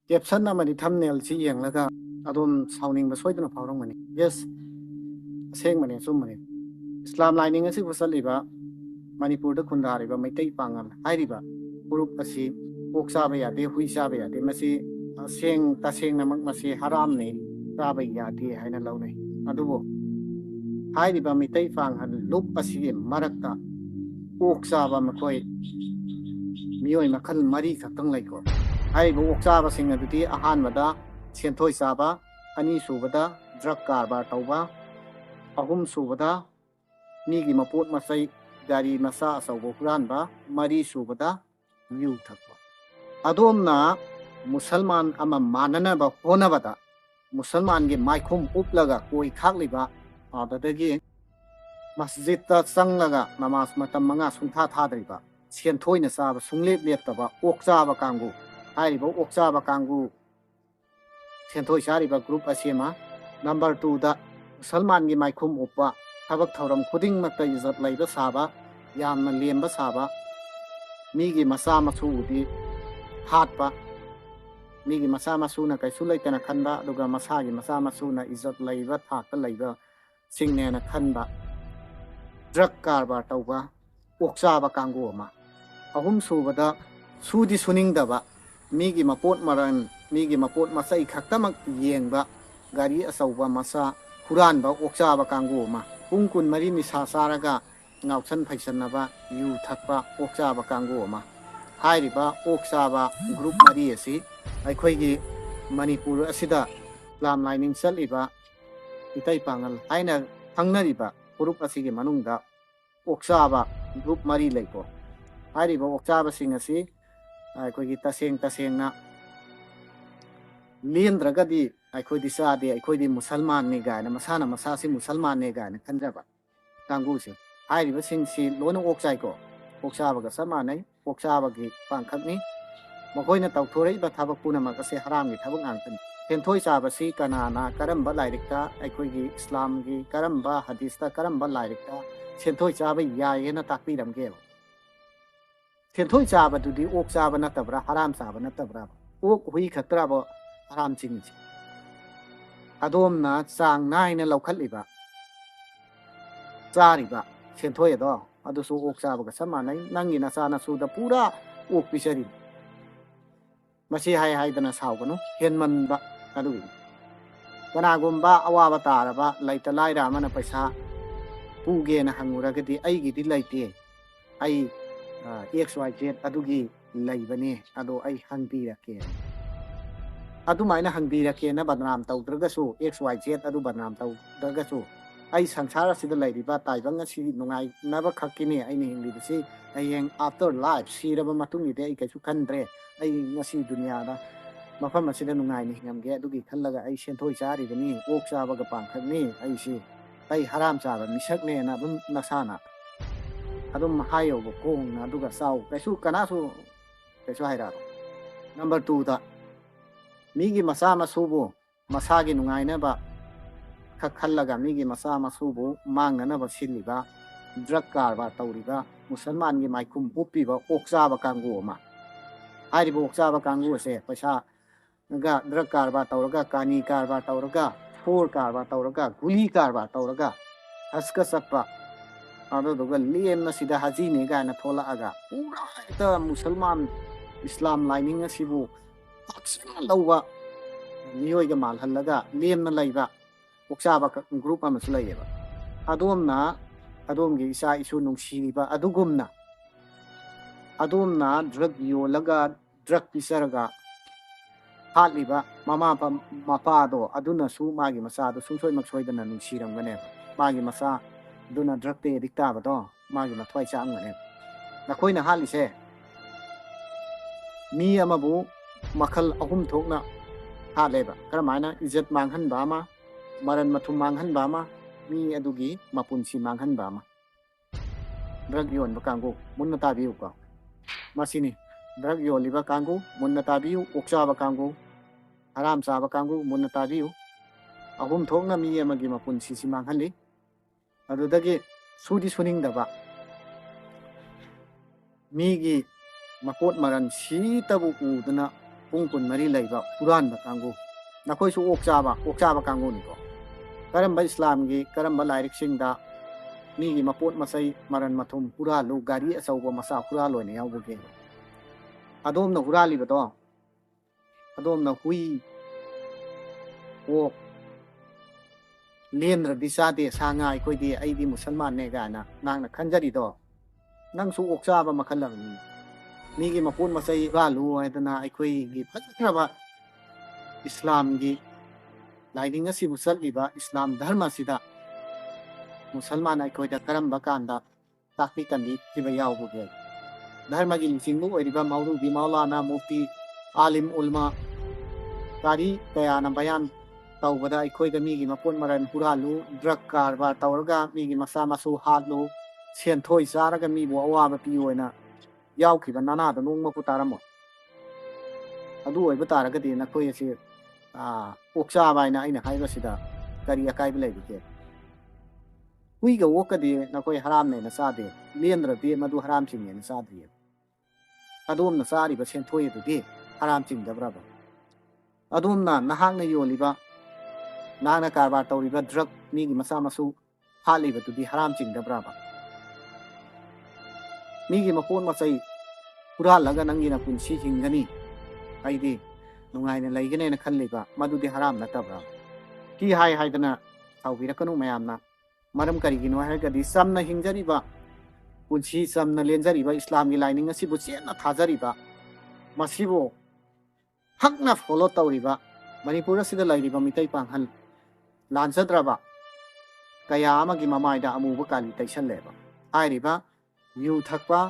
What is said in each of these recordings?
Caption ꯑꯃꯗꯤ ꯊꯝꯅꯦꯜꯁꯤ ꯌꯦꯡꯂꯒ ꯑꯗꯣꯝ ꯁꯥꯎꯅꯤꯡꯕ ꯁꯣꯏꯗꯅ ꯐꯥꯎꯔꯝꯒꯅꯤ꯫ ꯌꯦꯁ, ꯑꯁꯦꯡꯕꯅꯤ ꯑꯆꯨꯝꯕꯅꯤ꯫ ꯏꯁꯂꯥꯝ ꯂꯥꯏꯅꯤꯡ ꯑꯁꯤꯕꯨ ꯆꯠꯂꯤꯕ ꯃꯅꯤꯄꯨꯔꯗ ꯈꯨꯟꯗꯥꯔꯤꯕ ꯃꯩꯇꯩ ꯄꯥꯡꯒꯜ ꯍꯥꯏꯔꯤꯕ ꯐꯨꯔꯨꯞ ꯑꯁꯤ ꯑꯣꯛ ꯆꯥꯕ ꯌꯥꯗꯦ, ꯍꯨꯏ ꯆꯥꯕ ꯌꯥꯗꯦ, ꯃꯁꯤ ꯇꯁꯦꯡꯅꯃꯛ ꯃꯁꯤ ꯍꯔꯥꯝꯅꯤ, ꯆꯥꯕ ꯌꯥꯗꯦ ꯍꯥꯏꯅ ꯂꯧꯅꯩ꯫ ꯑꯗꯨꯕꯨ ꯍꯥꯏꯔꯤꯕ ꯃꯩꯇꯩ ꯄꯥꯡꯒꯜ ꯂꯨꯞ ꯑꯁꯤꯒꯤ ꯃꯔꯛꯇ ꯑꯣꯛ ꯆꯥꯕ ꯃꯈꯣꯏ ꯃꯤꯑꯣꯏ ꯃꯈꯜ 4 ꯈꯛꯇꯪ ꯂꯩꯀꯣ꯫ ꯍꯥꯏꯔꯤꯕ ꯑꯣꯛ ꯆꯥꯕꯁꯤꯡ ꯑꯗꯨꯗꯤ ꯑꯍꯥꯟꯕꯗ ꯁꯦꯟꯊꯣꯏ ꯆꯥꯕ, ꯑꯅꯤꯁꯨꯕꯗ ꯗ꯭ꯔꯒ ꯀꯔꯕꯥꯔ ꯇꯧꯕ, ꯑꯍꯨꯝꯁꯨꯕꯗ ꯃꯤꯒꯤ ꯃꯄꯣꯠ ꯃꯆꯩ ꯒꯥꯔꯤ ꯃꯆꯥ ꯑꯆꯧꯕ ꯍꯨꯔꯥꯟꯕ, ꯃꯔꯤꯁꯨꯕꯗ ꯌꯨ ꯊꯛꯄ꯫ ꯑꯗꯣꯝꯅ ꯃꯨꯁꯜꯃꯥꯟ ꯑꯃ ꯃꯥꯟꯅꯅꯕ ꯍꯣꯠꯅꯕꯗ ꯃꯨꯁꯜꯃꯥꯟꯒꯤ ꯃꯥꯏꯈꯨꯝ ꯎꯞꯂꯒ ꯀꯣꯏ ꯈꯥꯛꯂꯤꯕ, ꯑꯗꯨꯗꯒꯤ ꯃꯁꯖꯤꯠꯇ ꯆꯪꯂꯒ ꯅꯃꯥꯖ ꯃꯇꯝ 5 ꯁꯨꯡꯊꯥ ꯊꯥꯗ꯭ꯔꯤꯕ, ꯁꯦꯟꯊꯣꯏꯅ ꯆꯥꯕ ꯁꯨꯡꯂꯦꯞ ꯂꯦꯞꯇꯕ ꯑꯣꯛ ꯆꯥꯕ ꯀꯥꯡꯕꯨ, ꯍꯥꯏꯔꯤꯕ ꯑꯣꯛ ꯆꯥꯕ ꯀꯥꯡꯕꯨ ꯁꯦꯟꯊꯣꯏ ꯆꯥꯔꯤꯕ ꯒ꯭ꯔꯨꯞ ꯑꯁꯤ ꯑꯃ꯫ ꯅꯝꯕꯔ 2ꯗ ꯃꯨꯁꯜꯃꯥꯟꯒꯤ ꯃꯥꯏꯈꯨꯝ ꯎꯞꯄ, ꯊꯕꯛ ꯊꯧꯔꯝ ꯈꯨꯗꯤꯡꯃꯛꯇ ꯏꯖꯠ ꯂꯩꯕ ꯁꯥꯕ, ꯌꯥꯝꯅ ꯂꯦꯝꯕ ꯁꯥꯕ, ꯃꯤꯒꯤ ꯃꯆꯥ ꯃꯁꯨꯕꯨꯗꯤ ꯍꯥꯠꯄ, ꯃꯤꯒꯤ ꯃꯆꯥ ꯃꯁꯨꯅ ꯀꯩꯁꯨ ꯂꯩꯇꯅ ꯈꯟꯕ, ꯑꯗꯨꯒ ꯃꯁꯥꯒꯤ ꯃꯆꯥ ꯃꯁꯨꯅ ꯏꯖꯠ ꯂꯩꯕ ꯊꯥꯛꯇ ꯂꯩꯕ ꯁꯤꯡꯅꯦꯅꯈꯟꯕ, ꯗ꯭ꯔꯒ ꯀꯔꯕꯥꯔ ꯇꯧꯕ ꯑꯣꯛ ꯆꯥꯕ ꯀꯥꯡꯕꯨ ꯑꯃ꯫ ꯑꯍꯨꯝꯁꯨꯕꯗ ꯁꯨꯗꯤ ꯁꯨꯅꯤꯡꯗꯕ, ꯃꯤꯒꯤ ꯃꯄꯣꯠ ꯃꯔꯟ, ꯃꯤꯒꯤ ꯃꯄꯣꯠ ꯃꯆꯩ ꯈꯛꯇꯃꯛ ꯌꯦꯡꯕ, ꯒꯥꯔꯤ ꯑꯆꯧꯕ ꯃꯆꯥ ꯍꯨꯔꯥꯟꯕ ꯑꯣꯛ ꯆꯥꯕ ꯀꯥꯡꯕꯨ ꯑꯃ꯫ ꯄꯨꯡ 24 ꯅꯤꯁꯥ ꯆꯥꯔꯒ ꯉꯥꯎꯁꯟ ꯐꯩꯁꯟꯅꯕ, ꯌꯨ ꯊꯛꯄ ꯑꯣꯛ ꯆꯥꯕ ꯀꯥꯡꯕꯨ ꯑꯃ꯫ ꯍꯥꯏꯔꯤꯕ ꯑꯣꯛ ꯆꯥꯕ ꯒ꯭ꯔꯨꯞ 4 ꯑꯁꯤ ꯑꯩꯈꯣꯏꯒꯤ ꯃꯅꯤꯄꯨꯔ ꯑꯁꯤꯗ ꯏꯁꯂꯥꯝ ꯂꯥꯏꯅꯤꯡ ꯆꯠꯂꯤꯕ ꯃꯤꯇꯩ ꯄꯥꯡꯒꯜ ꯍꯥꯏꯅ ꯈꯪꯅꯔꯤꯕ ꯐꯨꯔꯨꯞ ꯑꯁꯤꯒꯤ ꯃꯅꯨꯡꯗ ꯑꯣꯛ ꯆꯥꯕ ꯒ꯭ꯔꯨꯞ 4 ꯂꯩꯀꯣ꯫ ꯍꯥꯏꯔꯤꯕ ꯑꯣꯛ ꯆꯥꯕꯁꯤꯡ ꯑꯁꯤ ꯑꯩꯈꯣꯏꯒꯤ ꯇꯁꯦꯡꯅ ꯂꯦꯝꯗ꯭ꯔꯒꯗꯤ ꯑꯩꯈꯣꯏꯗꯤ ꯆꯥꯗꯦ, ꯑꯩꯈꯣꯏꯗꯤ ꯃꯨꯁꯜꯃꯥꯟꯅꯤ ꯒꯥꯏꯅ ꯃꯁꯥꯅ ꯃꯁꯥꯁꯤ ꯃꯨꯁꯜꯃꯥꯟꯅꯤ ꯒꯥꯏꯅ ꯈꯟꯖꯕ ꯀꯥꯡꯕꯨꯁꯦ, ꯍꯥꯏꯔꯤꯕꯁꯤꯡꯁꯤ ꯂꯣꯏꯅ ꯑꯣꯛ ꯆꯥꯏꯀꯣ꯫ ꯑꯣꯛ ꯆꯥꯕꯒ ꯆꯞ ꯃꯥꯟꯅꯩ, ꯑꯣꯛ ꯆꯥꯕꯒꯤ ꯄꯥꯡꯈꯛꯅꯤ꯫ ꯃꯈꯣꯏꯅ ꯇꯧꯊꯣꯔꯛꯏꯕ ꯊꯕꯛ ꯄꯨꯝꯅꯃꯛ ꯑꯁꯤ ꯍꯔꯥꯝꯒꯤ ꯊꯕꯛ ꯉꯥꯛꯇꯅꯤ꯫ ꯁꯦꯟꯊꯣꯏ ꯆꯥꯕꯁꯤ ꯀꯅꯥꯅ, ꯀꯔꯝꯕ ꯂꯥꯏꯔꯤꯛꯇ, ꯑꯩꯈꯣꯏꯒꯤ ꯏꯁꯂꯥꯝꯒꯤ ꯀꯔꯝꯕ ꯍꯗꯤꯁꯇ, ꯀꯔꯝꯕ ꯂꯥꯏꯔꯤꯛꯇ ꯁꯦꯟꯊꯣꯏ ꯆꯥꯕ ꯌꯥꯏꯌꯦꯅ ꯇꯥꯛꯄꯤꯔꯝꯒꯦꯕ? ꯁꯦꯟꯊꯣꯏ ꯆꯥꯕꯗꯨꯗꯤ ꯑꯣꯛ ꯆꯥꯕ ꯅꯠꯇꯕ꯭ꯔꯥ, ꯍꯔꯥꯝ ꯆꯥꯕ ꯅꯠꯇꯕ꯭ꯔꯥ? ꯑꯣꯛ ꯍꯨꯏ ꯈꯛꯇ꯭ꯔꯥꯕ ꯍꯔꯥꯝ ꯆꯤꯡꯉꯤꯁꯤ? ꯑꯗꯣꯝꯅ ꯆꯥꯡ ꯅꯥꯏꯅ ꯂꯧꯈꯠꯂꯤꯕ, ꯆꯥꯔꯤꯕ ꯁꯦꯟꯊꯣꯏ ꯑꯗꯣ ꯑꯗꯨꯁꯨ ꯑꯣꯛ ꯆꯥꯕꯒ ꯆꯞ ꯃꯥꯟꯅꯩ꯫ ꯅꯪꯒꯤ ꯅꯆꯥ ꯅꯁꯨꯗ ꯄꯨꯔꯥ ꯑꯣꯛ ꯄꯤꯖꯔꯤ꯫ ꯃꯁꯤ ꯍꯥꯏꯗꯅ ꯁꯥꯎꯒꯅꯨ, ꯍꯦꯟꯃꯟꯕ ꯑꯗꯨꯒꯤꯅꯤ꯫ ꯀꯅꯥꯒꯨꯝꯕ ꯑꯋꯥꯕ ꯇꯥꯔꯕ ꯂꯩꯇ ꯂꯥꯏꯔ ꯑꯃꯅ ꯄꯩꯁꯥ ꯄꯨꯒꯦꯅ ꯍꯪꯉꯨꯔꯒꯗꯤ ꯑꯩꯒꯤꯗꯤ ꯂꯩꯇꯦ, ꯑꯩ XYZ ꯑꯗꯨꯒꯤ ꯂꯩꯕꯅꯦ, ꯑꯗꯣ ꯑꯩ ꯍꯪꯕꯤꯔꯛꯀꯦ, ꯑꯗꯨꯃꯥꯏꯅ ꯍꯪꯕꯤꯔꯛꯀꯦꯅ ꯕꯗꯅꯥꯝ ꯇꯧꯗ꯭ꯔꯒꯁꯨ, XYZ ꯑꯗꯨ ꯕꯗꯅꯥꯝ ꯇꯧꯗ꯭ꯔꯒꯁꯨ, ꯑꯩ ꯁꯪꯁꯥꯔ ꯑꯁꯤꯗ ꯂꯩꯔꯤꯕ ꯇꯥꯏꯕꯪ ꯑꯁꯤ ꯅꯨꯡꯉꯥꯏꯅꯕ ꯈꯛꯀꯤꯅꯤ ꯑꯩꯅ ꯍꯤꯡꯂꯤꯕꯁꯤ, ꯍꯌꯦꯡ ꯑꯥꯐꯇꯔ ꯂꯥꯏꯐ ꯁꯤꯔꯕ ꯃꯇꯨꯡꯒꯤꯗꯤ ꯑꯩ ꯀꯩꯁꯨ ꯈꯟꯗ꯭ꯔꯦ, ꯑꯩ ꯉꯁꯤ ꯗꯨꯅꯤꯌꯥꯗ ꯃꯐꯝ ꯑꯁꯤꯗ ꯅꯨꯡꯉꯥꯏꯅ ꯍꯤꯡꯉꯝꯒꯦ ꯑꯗꯨꯒꯤ ꯈꯜꯂꯒ ꯑꯩ ꯁꯦꯟꯊꯣꯏ ꯆꯥꯔꯤꯕꯅꯤ, ꯑꯣꯛ ꯆꯥꯕꯒ ꯄꯥꯡꯈꯛꯅꯤ ꯑꯩꯁꯤ, ꯑꯩ ꯍꯔꯥꯝ ꯆꯥꯕ ꯃꯤꯁꯛꯅꯦꯅ ꯑꯗꯨꯝ ꯅꯁꯥꯅ ꯑꯗꯨꯝ ꯍꯥꯏꯌꯣꯕ ꯐꯣꯡꯅ, ꯑꯗꯨꯒ ꯆꯥꯎ, ꯀꯅꯥꯁꯨ ꯀꯩꯁꯨ ꯍꯥꯏꯔꯛꯑꯔꯣꯏ꯫ ꯅꯝꯕꯔ 2ꯗ ꯃꯤꯒꯤ ꯃꯆꯥ ꯃꯁꯨꯕꯨ ꯃꯁꯥꯒꯤ ꯅꯨꯡꯉꯥꯏꯅꯕ ꯈꯛ ꯈꯜꯂꯒ ꯃꯤꯒꯤ ꯃꯆꯥ ꯃꯁꯨꯕꯨ ꯃꯥꯡꯅꯅꯕ ꯁꯤꯜꯂꯤꯕ, ꯗ꯭ꯔꯒ ꯀꯔꯕꯥꯔ ꯇꯧꯔꯤꯕ, ꯃꯨꯁꯜꯃꯥꯟꯒꯤ ꯃꯥꯏꯈꯨꯝ ꯎꯞꯄꯤꯕ ꯑꯣꯛ ꯆꯥꯕ ꯀꯥꯡꯕꯨ ꯑꯃ꯫ ꯍꯥꯏꯔꯤꯕ ꯑꯣꯛ ꯆꯥꯕ ꯀꯥꯡꯕꯨ ꯑꯁꯦ ꯄꯩꯁꯥꯒ ꯗ꯭ꯔꯒ ꯀꯔꯕꯥꯔ ꯇꯧꯔꯒ, ꯀꯥꯅꯤ ꯀꯔꯕꯥꯔ ꯇꯧꯔꯒ, ꯐꯣꯔ ꯀꯔꯕꯥꯔ ꯇꯧꯔꯒ, ꯒꯨꯂꯤ ꯀꯔꯕꯥꯔ ꯇꯧꯔꯒ, ꯍꯁꯀ ꯆꯠꯄ, ꯑꯗꯨꯗꯨꯒ ꯂꯦꯝꯅ ꯁꯤꯗ ꯍꯖꯤꯅꯤ ꯀꯥꯏꯅ ꯊꯣꯛꯂꯛꯑꯒ ꯄꯨꯔꯥ ꯍꯦꯛꯇ ꯃꯨꯁꯜꯃꯥꯟ ꯏꯁꯂꯥꯝ ꯂꯥꯏꯅꯤꯡ ꯑꯁꯤꯕꯨ ꯄꯥꯛꯁꯟꯅ ꯂꯧꯕ ꯃꯤꯑꯣꯏꯒ ꯃꯥꯜꯍꯜꯂꯒ ꯂꯦꯝꯅ ꯂꯩꯕ ꯑꯣꯛ ꯆꯥꯕ ꯒ꯭ꯔꯨꯞ ꯑꯃꯁꯨ ꯂꯩꯌꯦꯕ꯫ ꯑꯗꯣꯝꯅ ꯑꯗꯣꯝꯒꯤ ꯏꯆꯥ ꯏꯁꯨ ꯅꯨꯡꯁꯤꯔꯤꯕ ꯑꯗꯨꯒꯨꯝꯅ ꯑꯗꯣꯝꯅ ꯗ꯭ꯔꯒ ꯌꯣꯜꯂꯒ, ꯗ꯭ꯔꯒ ꯄꯤꯖꯔꯒ ꯍꯥꯠꯂꯤꯕ ꯃꯃꯥ ꯃꯄꯥꯗꯣ ꯑꯗꯨꯅꯁꯨ ꯃꯥꯒꯤ ꯃꯆꯥꯗꯣ ꯁꯨꯡꯁꯣꯏꯃꯛ ꯁꯣꯏꯗꯅ ꯅꯨꯡꯁꯤꯔꯝꯒꯅꯦꯕ꯫ ꯃꯥꯒꯤ ꯃꯆꯥ ꯑꯗꯨꯅ ꯗ꯭ꯔꯒꯇ ꯑꯦꯗꯤꯛ ꯇꯥꯕꯗꯣ ꯃꯥꯒꯤ ꯃꯊ꯭ꯋꯥꯏ ꯆꯥꯛꯑꯝꯒꯅꯦꯕ꯫ ꯅꯈꯣꯏꯅ ꯍꯥꯠꯂꯤꯁꯦ ꯃꯤ ꯑꯃꯕꯨ ꯃꯈꯜ 3 ꯊꯣꯛꯅ ꯍꯥꯠꯂꯦꯕ꯫ ꯀꯔꯝꯍꯥꯏꯅ? ꯏꯖꯠ ꯃꯥꯡꯍꯟꯕ ꯑꯃ, ꯃꯔꯟ ꯃꯊꯨꯝ ꯃꯥꯡꯍꯟꯕ ꯑꯃ, ꯃꯤ ꯑꯗꯨꯒꯤ ꯃꯄꯨꯟꯁꯤ ꯃꯥꯡꯍꯟꯕ ꯑꯃ꯫ ꯗ꯭ꯔꯒ ꯌꯣꯟꯕ ꯀꯥꯡꯕꯨ ꯃꯨꯟꯅ ꯇꯥꯕꯤꯌꯨꯀꯣ, ꯃꯁꯤꯅꯤ ꯗ꯭ꯔꯒ ꯌꯣꯜꯂꯤꯕ ꯀꯥꯡꯕꯨ ꯃꯨꯟꯅ ꯇꯥꯕꯤꯌꯨ, ꯑꯣꯛ ꯆꯥꯕ ꯀꯥꯡꯕꯨ, ꯍꯔꯥꯝ ꯆꯥꯕ ꯀꯥꯡꯕꯨ ꯃꯨꯟꯅ ꯇꯥꯕꯤꯌꯨ꯫ 3 ꯊꯣꯛꯅ ꯃꯤ ꯑꯃꯒꯤ ꯃꯄꯨꯟꯁꯤꯁꯤ ꯃꯥꯡꯍꯜꯂꯤ꯫ ꯑꯗꯨꯗꯒꯤ ꯁꯨꯗꯤ ꯁꯨꯅꯤꯡꯗꯕ, ꯃꯤꯒꯤ ꯃꯄꯣꯠ ꯃꯔꯟ ꯁꯤꯇꯕꯨ ꯎꯗꯨꯅ ꯄꯨꯡ ꯀꯨꯟꯃꯔꯤ ꯂꯩꯕ ꯍꯨꯔꯥꯟꯕ ꯀꯥꯡꯕꯨ ꯅꯈꯣꯏꯁꯨ ꯑꯣꯛ ꯆꯥꯕ ꯀꯥꯡꯕꯨꯅꯤꯀꯣ ꯀꯔꯝꯕ ꯏꯁꯂꯥꯝꯒꯤ ꯀꯔꯝꯕ ꯂꯥꯏꯔꯤꯛꯁꯤꯡꯗ ꯃꯤꯒꯤ ꯃꯄꯣꯠ ꯃꯆꯩ ꯃꯔꯟ ꯃꯊꯨꯝ ꯍꯨꯔꯥꯜꯂꯨ ꯒꯥꯔꯤ ꯑꯆꯧꯕ ꯃꯆꯥ ꯍꯨꯔꯥꯜꯂꯣꯏꯅ ꯌꯥꯎꯕꯒꯦ ꯑꯗꯣꯝꯅ ꯍꯨꯔꯥꯜꯂꯤꯕꯗꯣ ꯑꯗꯣꯝꯅ ꯍꯨꯏ ꯑꯣꯛ ꯂꯦꯟꯗ꯭ꯔꯗꯤ ꯆꯥꯗꯦ ꯁꯥ ꯉꯥ ꯑꯩꯈꯣꯏꯗꯤ ꯑꯩꯗꯤ ꯃꯨꯁꯜꯃꯥꯟꯅꯦ ꯀꯥꯏꯅ ꯅꯪꯅ ꯈꯟꯖꯔꯤꯗꯣ ꯅꯪꯁꯨ ꯑꯣꯛ ꯆꯥꯕ ꯃꯈꯜ ꯑꯃꯅꯤ ꯃꯤꯒꯤ ꯃꯄꯣꯠ ꯃꯆꯩ ꯍꯨꯔꯥꯜꯂꯨ ꯍꯥꯏꯗꯅ ꯑꯩꯈꯣꯏꯒꯤ ꯐꯖꯈ꯭ꯔꯕ ꯏꯁꯂꯥꯝꯒꯤ ꯂꯥꯏꯅꯤꯡ ꯑꯁꯤꯕꯨ ꯆꯠꯂꯤꯕ ꯏꯁꯂꯥꯝ ꯙꯔꯃꯁꯤꯗ ꯃꯨꯁꯜꯃꯥꯟ ꯑꯩꯈꯣꯏꯗ ꯀꯔꯝꯕ ꯀꯥꯟꯗ ꯇꯥꯛꯄꯤ ꯇꯝꯕꯤꯈꯤꯕ ꯌꯥꯎꯕꯒꯦ ꯙꯔꯃꯒꯤ ꯂꯨꯆꯤꯡꯕ ꯑꯣꯏꯔꯤꯕ ꯃꯧꯂꯨꯕꯤ ꯃꯧꯂꯥꯅꯥ ꯃꯨꯐꯇꯤ आलिम उलमा कारी कयाना बयान तौबदा अखोइदा मीगी मपोट मरन हुरालु ड्रग कारबार तौरगा मीगी मसा मसु हातलु सेंथोइ चारगा मीबु अवाबा पियोइना याउखिबा नानादा नोंगमपु तारमो अदु ओइबा तारगदि नखोइ असे ओक्चाबा हाइना अइना हाइबसिदा करी अकाइबा लैबिगे हुइगा ओकदि नखोइ हरामनेना चादे लेंद्रदि मदु हराम चिंगेना चाद्रिये अदोमना चारिबा सेंथोइ दुदि हराम चिंगदब्राबा अदोमना नहांगना योलिबा नांगना कारबार तौरिबा ड्रग मीगी मसा मसु हालिबा दुदि हराम चिंगदब्राबा मीगी मपोन मचै हुरालगा नंगिना पुंसी हिंगनी आइदि नुंगाइना लैगनेना खल्लिबा मदुदि हराम नतब्रा की हाय हायदना थाउबिरकनु मयामना मरम करिगिनो हायगदि समना हिंजरिबा पुंसी समना लेंजरिबा इस्लामगी लाइनिंग असिबु चेना थाजरिबा मसिबु हकना फॉलो तौरिबा मणिपुर असिदा लैरिबा मितै पांगल लांजद्रबा कया अमगी ममाइदा अमुबा काली तैसल्लेबा हायरिबा यू थकबा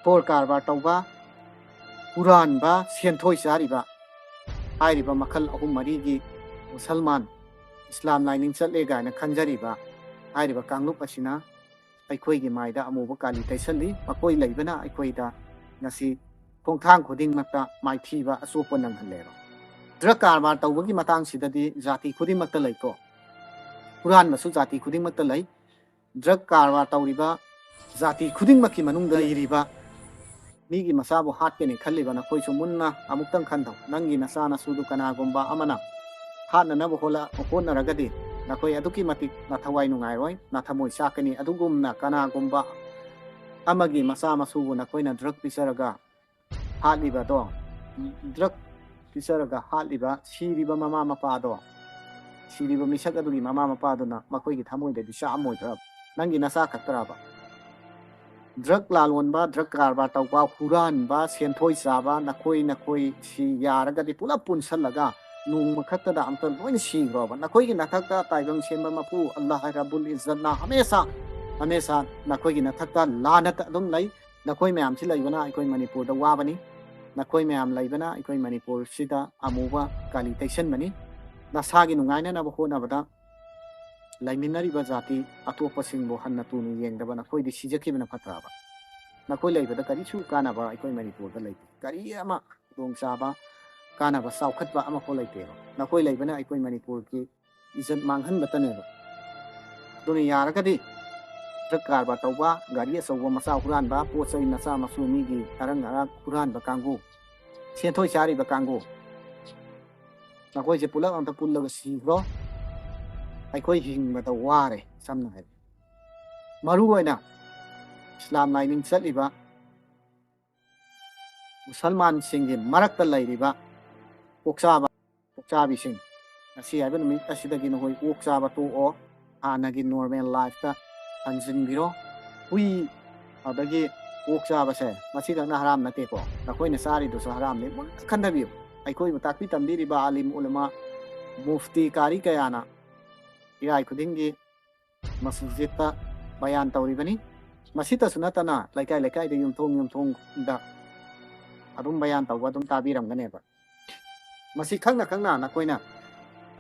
पोर कारबार तौबा हुरानबा सेंथोइ चारिबा हायरिबा मखल अहुम मरीगी मुसलमान इस्लाम लाइनिंग चले गायना खंजरिबा हायरिबा कांगलुप असिना अखोइगी माइदा अमुबा काली तैसल्ली मकोइ लैबना अखोइदा नसी खोंथांग खुदिंगमक्ता माइथीबा अचोपा नंगहल्लेबा ड्रग कारबार तौबगी मतांगसिददि जाति खुदिंगमक्ता लैको हुरानबसु जाति खुदिंगमक्ता लै ड्रग कारबार तौरिबा जाति खुदिंगमक्की मनुंगदा लैरिबा मीगी मसाबु हाटकेनि खल्लिबा नखोइसु मुन्ना अमुक्तंग खंदौ नंगी नसा नसुदु कनागुंबा अमना हाटननबु होनरगदि नखोइ अदुकी मतिक नथवाइ नुंगाइरोइ नथमोइ चाकनी अदुगुमना कनागुंबा अमगी मसा मसुबु नखोइना ड्रग पिसरगा हालिबदो ड्रग पिसरगा हालिबा सिरिबा ममा मपादो सिरिबा मिसक अदुगी ममा मपादोना मखोइगी थमोइददि चामोइद्रा नंगी नसा खतराबा ड्रग लालोनबा ड्रग कारबार तौबा हुरानबा सेंथोइ चाबा नखोइ सि यारगदि पुला पुनसलगा नोंग खतदा अमत लोइन सिग्रोबा नखोइगी नथक्ता ताइबंग सेंबा मपु अल्लाह रब्बुल इज्जतना हमेशा नखोइगी नथक्ता लानत अदुम लै नखोइ मयाम सि लैबना अखोइ मणिपुर दा वाबनी नखोइ मयाम लैबना अखोइ मणिपुर सिदा अमुबा काली तैसनबनी नसागी नुंगाइननबा होनबदा लैमिनरिबा जाति अतोपसिंगबो हन्ना तुनु येंगदबा नखोइदि सिजखिबना फत्राबा नखोइ लैबदा करिसु कानाबा अखोइ मणिपुर दा लैते करि अमा दोंगचाबा कानाबा साउखतबा अमा को लैतेबा नखोइ लैबना अखोइ मणिपुर की इज्जत मांगहनबतनेबा दुनि यारगदि ड्रग कारबार तौबा गाड़ी अचौबा मचा हुरानबा पोचै मचा मसु मीगी अरंग अरग हुरानबा कांगु सेंथोइ चारिबा कांगु नखोइसे पुलक अमता पुल्लगा सिग्रो अखोइ हिंगबदा वारे समना है मरु ओइना इस्लाम लाइनिंग चलिबा मुसलमान सिंगी मरक्ता लैरिबा ओक्चाबी सिंग असी हाइबा नुमित असिदगी नखोइ ओक्चाबा तोओ हानागी नॉर्मल लाइफता हंजिनबिरो हुई अदगी ओक्चाबसे मसिदना हराम नतेको नखोइना चारिदुसु हरामने मुन खंदबियो अखोइबु ताक्पि तंबिरिबा आलिम उलमा मुफ्ती कारी कयाना इराय खुदिंगी मस्जिदता बयान तौरिबनी मसितसु नतना लैकाय लैकायदे युमथोंग अदुम बयान तौबा अदुम ताबिरमगनेबा मसि खंगना नखोइना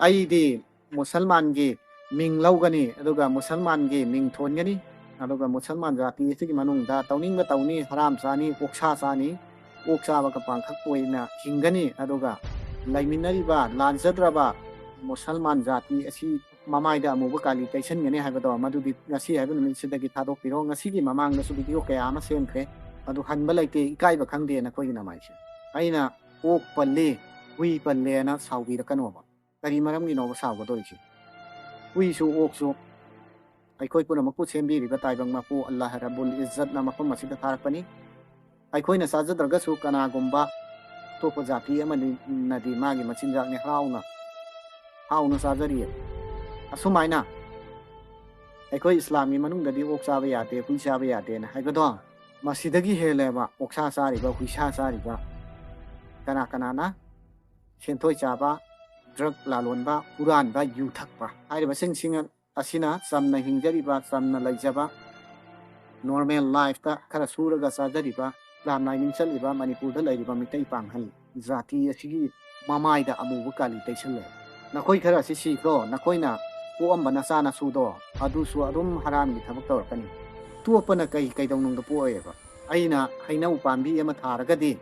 अइदि मुसलमान गी मिंग लौगनी अदुगा मुसलमान गी मिंग थोनगनी अदुगा मुसलमान जाति सिगी मनुंगदा तौनिंग तौनी हराम चानी ओक्सा चानी ओक्साबा पांखक ओइना हिंगनी अदुगा लैमिनरिबा लांजद्रबा मुसलमान जाति असि ममाइदा अमुबा काली तैसनगनी हाइबदो मदुदि ngasi हाइबा नुमिसिदगी थादोकपिरो ngasi ममांगदसु वीडियो कया अमा सेमख्रे अदु हनबा लैते इकाइबा खंगदे नखोइगी नमाइसे अइना ꯑꯣꯛ ꯄꯜꯂꯦ ꯍꯨꯏ ꯄꯜꯂꯦꯅ ꯁꯥꯎꯕꯤꯔꯛꯀꯅꯣꯕ ꯀꯔꯤ ꯃꯔꯝꯒꯤꯅꯣꯕ ꯁꯥꯎꯒꯗꯧꯔꯤꯁꯤ ꯍꯨꯏꯁꯨ ꯑꯣꯛꯁꯨ ꯑꯩꯈꯣꯏ ꯄꯨꯝꯅꯃꯛꯄꯨ ꯁꯦꯝꯕꯤꯔꯤꯕ ꯇꯥꯏꯕꯪ ꯃꯄꯨ ꯑꯜꯂꯥꯍ ꯔꯕꯨꯜ ꯏꯖꯠꯅ ꯃꯐꯝ ꯑꯁꯤꯗ ꯊꯥꯔꯛꯄꯅꯤ ꯑꯩꯈꯣꯏꯅ ꯆꯥꯖꯗ꯭ꯔꯒꯁꯨ ꯀꯅꯥꯒꯨꯝꯕ ꯑꯇꯣꯞꯄ ꯖꯥꯇꯤ ꯑꯃꯅꯗꯤ ꯃꯥꯒꯤ ꯃꯆꯤꯟꯖꯥꯛꯅꯤ ꯍꯥꯎꯅ ꯆꯥꯖꯔꯤꯌꯦ ꯑꯁꯨꯃꯥꯏꯅ ꯑꯩꯈꯣꯏ ꯏꯁꯂꯥꯝꯒꯤ ꯃꯅꯨꯡꯗꯗꯤ ꯑꯣꯛ ꯆꯥꯕ ꯌꯥꯗꯦ ꯍꯨꯏ ꯆꯥꯕ ꯌꯥꯗꯦꯅ ꯍꯥꯏꯕꯗꯣ ꯃꯁꯤꯗꯒꯤ ꯍꯦꯜꯂꯦꯕ ꯑꯣꯛꯁꯥ ꯆꯥꯔꯤꯕ ꯍꯨꯏꯁꯥ ꯆꯥꯔꯤꯕ ꯀꯅꯥꯅ ꯁꯦꯟꯊꯣꯏ ꯆꯥꯕ ꯗ꯭ꯔꯒ ꯂꯥꯂꯣꯟꯕ ꯍꯨꯔꯥꯟꯕ ꯌꯨ ꯊꯛꯄ ꯍꯥꯏꯔꯤꯕꯁꯤꯡꯁꯤꯡ ꯑꯁꯤꯅ ꯆꯝꯅ ꯍꯤꯡꯖꯔꯤꯕ ꯆꯝꯅ ꯂꯩꯖꯕ ꯅꯣꯔꯃꯦꯜ ꯂꯥꯏꯐꯇ ꯈꯔ ꯁꯨꯔꯒ ꯆꯥꯖꯔꯤꯕ ꯏꯁꯂꯥꯝ ꯂꯥꯏꯅꯤꯡ ꯆꯠꯂꯤꯕ ꯃꯅꯤꯄꯨꯔꯗ ꯂꯩꯔꯤꯕ ꯃꯤꯇꯩ ꯄꯥꯡꯒꯜ ꯖꯥꯇꯤ ꯑꯁꯤꯒꯤ ꯃꯃꯥꯏꯗ ꯑꯃꯨꯕ ꯀꯥꯂꯤ ꯇꯩꯁꯜꯂꯦ ꯅꯈꯣꯏ ꯈꯔ ꯑꯁꯤ ꯁꯤꯈ꯭ꯔꯣ ꯅꯈꯣꯏꯅ ꯄꯣꯛꯑꯝꯕ ꯅꯆꯥ ꯅꯁꯨꯗꯣ ꯑꯗꯨꯁꯨ ꯑꯗꯨꯝ ꯍꯔꯥꯝꯒꯤ ꯊꯕꯛ ꯇꯧꯔꯛꯀꯅꯤ ꯇꯣꯞꯄꯅ ꯀꯩꯗꯧꯅꯨꯡꯗ ꯄꯣꯛꯑꯦꯕ ꯑꯩꯅ ꯍꯩꯅꯧ ꯄꯥꯝꯕꯤ ꯑꯃ ꯊꯥꯔꯒꯗꯤ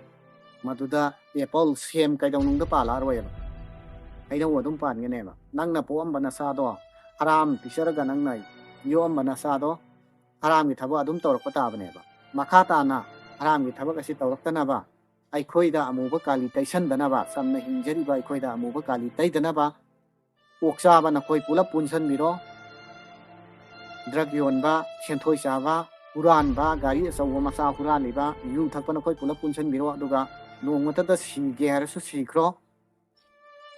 ꯃꯗꯨꯗ ꯑꯦꯄꯜ ꯁꯦꯝ ꯀꯩꯗꯧꯅꯨꯡꯗ ꯄꯥꯜꯂꯛꯑꯔꯣꯏꯕ ꯍꯩꯅꯧ ꯑꯗꯨꯝ ꯄꯥꯟꯒꯅꯦꯕ ꯅꯪꯅ ꯄꯣꯛꯑꯝꯕ ꯅꯆꯥꯗꯣ ꯍꯔꯥꯝ ꯄꯤꯖꯔꯒ ꯅꯪꯅ ꯌꯣꯛꯑꯝꯕ ꯅꯆꯥꯗꯣ ꯍꯔꯥꯝꯒꯤ ꯊꯕꯛ ꯑꯗꯨꯝ ꯇꯧꯔꯛꯄ ꯇꯥꯕꯅꯦꯕ ꯃꯈꯥ ꯇꯥꯅ ꯍꯔꯥꯝꯒꯤ ꯊꯕꯛ ꯑꯁꯤ ꯇꯧꯔꯛꯇꯅꯕ ꯑꯩꯈꯣꯏꯗ ꯑꯃꯨꯕ ꯀꯥꯂꯤ ꯇꯩꯁꯟꯗꯅꯕ ꯆꯝꯅ ꯍꯤꯡꯖꯔꯤꯕ ꯑꯩꯈꯣꯏꯗ ꯑꯃꯨꯕ ꯀꯥꯂꯤ ꯇꯩꯗꯅꯕ ꯑꯣꯛ ꯆꯥꯕ ꯅꯈꯣꯏ ꯄꯨꯂꯞ ꯄꯨꯟꯁꯤꯟꯕꯤꯔꯣ ꯗ꯭ꯔꯒ ꯌꯣꯟꯕ ꯁꯦꯟꯊꯣꯏ ꯆꯥꯕ ꯍꯨꯔꯥꯟꯕ ꯒꯥꯔꯤ ꯑꯆꯧꯕ ꯃꯆꯥ ꯍꯨꯔꯥꯜꯂꯤꯕ ꯌꯨ ꯊꯛꯄ ꯅꯈꯣꯏ ꯄꯨꯂꯞ ꯄꯨꯟꯁꯤꯟꯕꯤꯔꯣ ꯑꯗꯨꯒ ꯅꯣꯡꯃꯇꯗ ꯁꯤꯒꯦ ꯍꯥꯏꯔꯁꯨ ꯁꯤꯈ꯭ꯔꯣ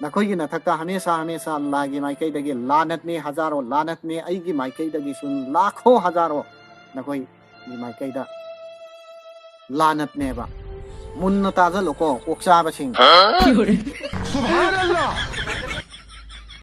नखोई नथक्ता हमेशा हमेशा अल्लाह की माइकईदगी लानत ने हजारों लानत ने अईगी माइकईदगी सुन लाखों हजारों नखोई की माइकईदा लानत नेबा मुन्न ताजलोको ओक्साबसिंग सुभान अल्लाह